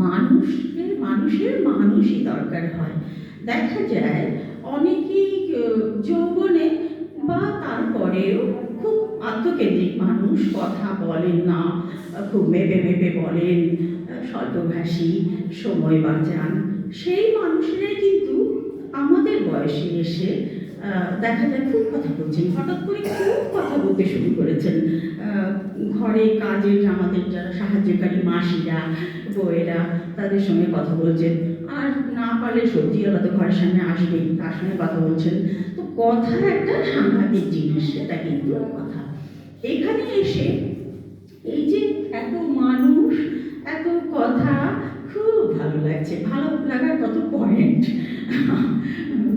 মানুষের মানুষই দরকার হয়। দেখা যায় অনেকেই যৌবনে বা তারপরেও খুব আত্মকেন্দ্রিক মানুষ, কথা বলেন না, খুব মেপে মেপে বলেন, স্বল্পভাষী, সময় বাঁচান। সেই মানুষেরাই কিন্তু আমাদের বয়সে এসে দেখা যায় খুব কথা বলছেন, হঠাৎ করে খুব কথা বলতে শুরু করেছেন। ঘরে কাজের আমাদের যারা সাহায্যকারী মাসিরা, বউয়েরা, তাদের সঙ্গে কথা বলছেন। আর না পারলে সবজিওয়ালা তো ঘরের সামনে আসবেই, তার সঙ্গে কথা বলছেন। তো কথা একটা সাংঘাতিক জিনিস, সেটা কিন্তু কথা। এখানে এসে এই যে এত মানুষ, এত কথা, খুব ভালো লাগছে। ভালো লাগার কত পয়েন্ট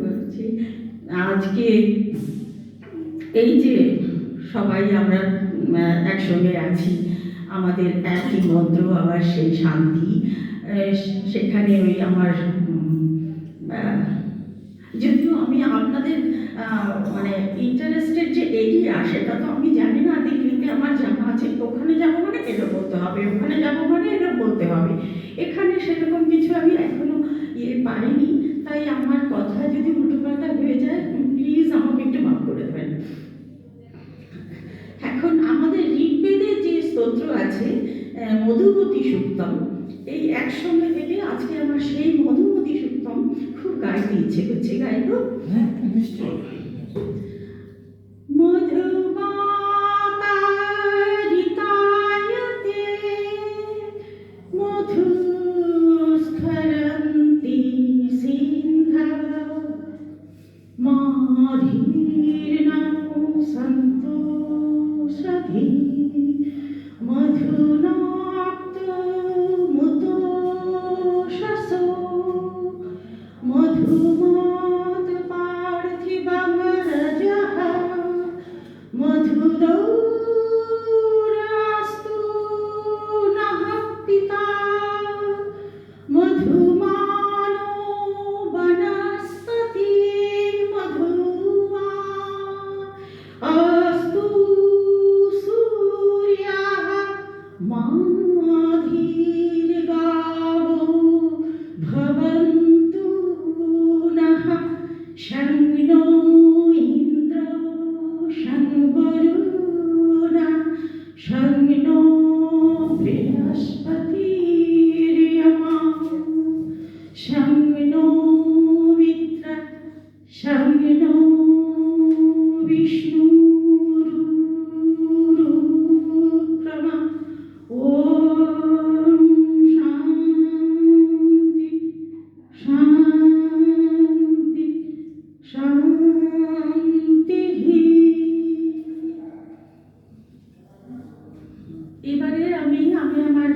বলছি। আজকে এই যে সবাই আমরা একসঙ্গে আছি, আমাদের একই মন্ত্র, আবার সেই শান্তি। সেখানে ওই আমার যদিও আমি আপনাদের মানে ইন্টারেস্টের যে এরিয়া, সেটা তো আমি জানি না। দিল্লিতে আমার জানা আছে, ওখানে যাবো মানে এটা বলতে হবে, ওখানে যাবো মানে এটা বলতে হবে। এখানে সেরকম কিছু আমি এখনো পারিনি। তাই আমার কথা যদি উল্টোপাল্টা হয়ে যায়, প্লিজ আমাকে একটু মাফ করে দেবেন। এখন আমাদের ঋগ্বেদের যে স্তোত্র আছে মধুমতি সুক্তম, এই একসঙ্গে থেকে আজকে আমার সেই মধুমতি সুক্তম খুব গাইতে ইচ্ছে করছে। গাইব? নিশ্চয়। মধুমাতারিতায়তে মধুস্খরন্তি সিন্ধব মাধীর্ণো সন্তু সধি মধুনাক্ত মুতোষসো মধুমাত পার্থিবঙ্গরজঃ মধুদৌরাস্তু নঃ পিতা মধুমানো বনস্পতি মধুমা অস্তু সূর্যঃ মাধীর্গাবো ভবন্তু নঃ শংনো ইন্দ্র শংবরুণ শংনো বৃহস্পতির্যমা শংনো মিত্র শংনো বিষ্ণুরুক্রমা। ওম শান্তি শান্তি শান্তি। এবারে আমি আমার